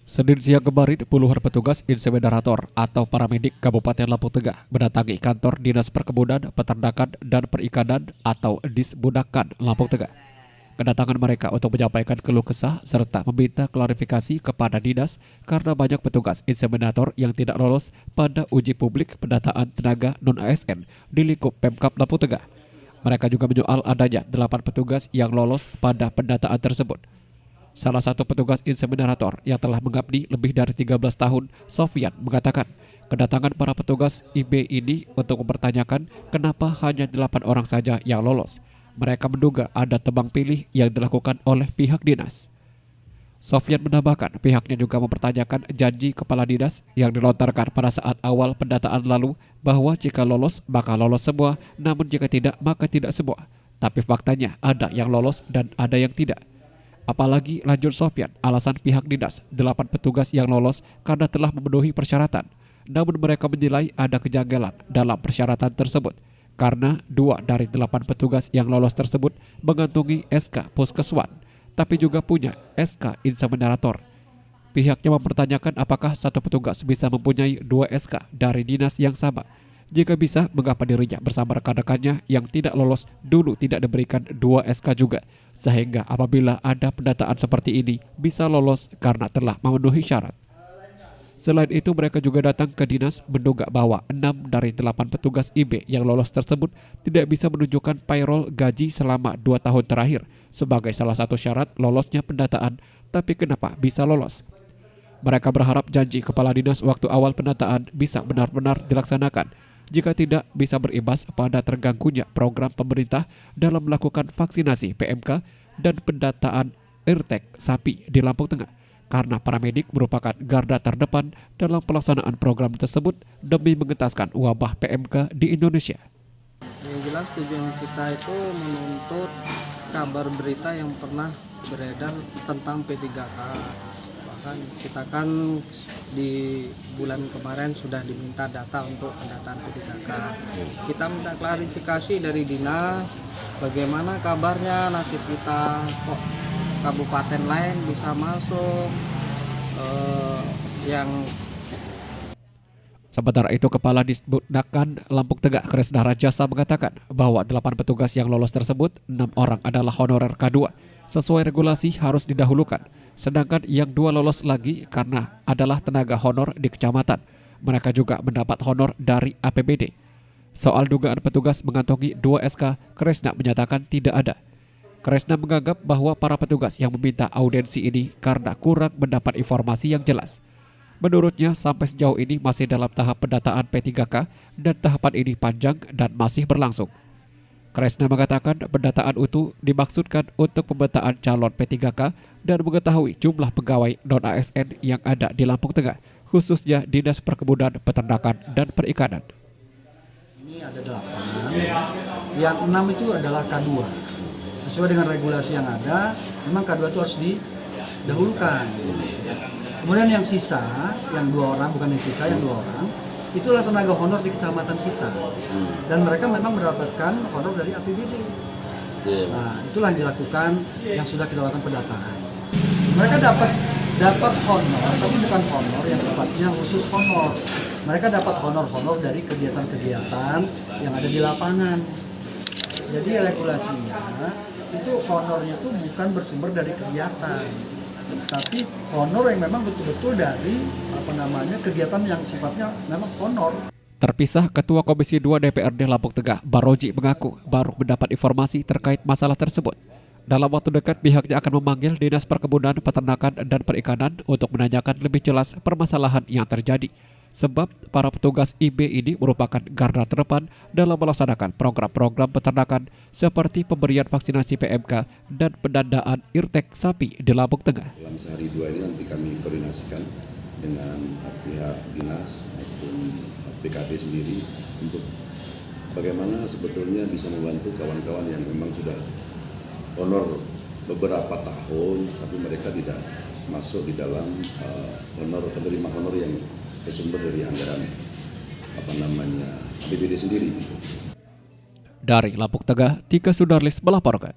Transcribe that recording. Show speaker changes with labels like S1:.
S1: Senin siang kemarin, puluhan petugas inseminator atau paramedik Kabupaten Lampung Tengah mendatangi kantor Dinas Perkebunan, Peternakan, dan Perikanan atau Disbudakan Lampung Tengah. Kedatangan mereka untuk menyampaikan keluh kesah serta meminta klarifikasi kepada dinas karena banyak petugas inseminator yang tidak lolos pada uji publik pendataan tenaga non-ASN di lingkup Pemkab Lampung Tengah. Mereka juga menyoal adanya 8 petugas yang lolos pada pendataan tersebut. Salah satu petugas inseminator yang telah mengabdi lebih dari 13 tahun, Sofian, mengatakan kedatangan para petugas IB ini untuk mempertanyakan kenapa hanya 8 orang saja yang lolos. Mereka menduga ada tebang pilih yang dilakukan oleh pihak dinas. Sofian menambahkan pihaknya juga mempertanyakan janji kepala dinas yang dilontarkan pada saat awal pendataan lalu bahwa jika lolos maka lolos semua, namun jika tidak maka tidak semua. Tapi faktanya ada yang lolos dan ada yang tidak. Apalagi lanjut Sofian, alasan pihak dinas 8 petugas yang lolos karena telah memenuhi persyaratan. Namun mereka menilai ada kejanggalan dalam persyaratan tersebut karena 2 dari 8 petugas yang lolos tersebut mengantongi SK Puskeswan, tapi juga punya SK Inseminator. Pihaknya mempertanyakan apakah satu petugas bisa mempunyai 2 SK dari dinas yang sama. Jika bisa, mengapa dirinya bersama rekan-rekannya yang tidak lolos dulu tidak diberikan 2 SK juga, sehingga apabila ada pendataan seperti ini bisa lolos karena telah memenuhi syarat. Selain itu, mereka juga datang ke dinas menduga bahwa 6 dari 8 petugas IB yang lolos tersebut tidak bisa menunjukkan payroll gaji selama 2 tahun terakhir sebagai salah satu syarat lolosnya pendataan, tapi kenapa bisa lolos? Mereka berharap janji kepala dinas waktu awal pendataan bisa benar-benar dilaksanakan. Jika tidak, bisa berimbas pada terganggunya program pemerintah dalam melakukan vaksinasi PMK dan pendataan irtek sapi di Lampung Tengah. Karena paramedik merupakan garda terdepan dalam pelaksanaan program tersebut demi mengentaskan wabah PMK di Indonesia.
S2: Yang jelas tujuan kita itu menuntut kabar berita yang pernah beredar tentang P3K. Bahkan kita kan di bulan kemarin sudah diminta data untuk pendataan P3K. Kita minta klarifikasi dari dinas bagaimana kabarnya nasib kita, kok kabupaten lain bisa masuk yang.
S1: Sementara itu, Kepala Disbudakan Lampung Tengah Kresna Rajasa mengatakan bahwa 8 petugas yang lolos tersebut, 6 orang adalah honorer K2. Sesuai regulasi harus didahulukan, sedangkan yang 2 lolos lagi karena adalah tenaga honor di kecamatan. Mereka juga mendapat honor dari APBD. Soal dugaan petugas mengantongi 2 SK, Kresna menyatakan tidak ada. Kresna menganggap bahwa para petugas yang meminta audiensi ini karena kurang mendapat informasi yang jelas. Menurutnya, sampai sejauh ini masih dalam tahap pendataan P3K dan tahapan ini panjang dan masih berlangsung. Kresna mengatakan pendataan itu dimaksudkan untuk pemetaan calon P3K dan mengetahui jumlah pegawai non-ASN yang ada di Lampung Tengah, khususnya Dinas Perkebunan, Peternakan, dan Perikanan.
S3: Ini ada 8, yang 6 itu adalah K2. Sesuai dengan regulasi yang ada, memang K2 itu harus didahulukan. Kemudian yang sisa, yang 2 orang, bukan yang sisa, yang 2 orang, itulah tenaga honor di kecamatan kita. Dan mereka memang mendapatkan honor dari APBD. Nah, itulah yang dilakukan, yang sudah kita lakukan pendataan. Mereka dapat honor, tapi bukan honor yang sifatnya khusus honor. Mereka dapat honor-honor dari kegiatan-kegiatan yang ada di lapangan. Jadi regulasinya itu honornya itu bukan bersumber dari kegiatan, tapi honor yang memang betul-betul dari kegiatan yang sifatnya memang honor.
S1: Terpisah, Ketua Komisi 2 DPRD Lampung Tengah, Baroji, mengaku baru mendapat informasi terkait masalah tersebut. Dalam waktu dekat, pihaknya akan memanggil Dinas Perkebunan, Peternakan, dan Perikanan untuk menanyakan lebih jelas permasalahan yang terjadi. Sebab para petugas IB ini merupakan garda terdepan dalam melaksanakan program-program peternakan seperti pemberian vaksinasi PMK dan pendanaan irtek sapi di Lampung Tengah.
S4: Dalam sehari 2 ini nanti kami koordinasikan dengan pihak dinas maupun PKD sendiri untuk bagaimana sebetulnya bisa membantu kawan-kawan yang memang sudah honor beberapa tahun tapi mereka tidak masuk di dalam penerima honor yang bersumber dari anggaran APBD sendiri.
S1: Dari Lampung Tengah, Tika Sudarlis melaporkan.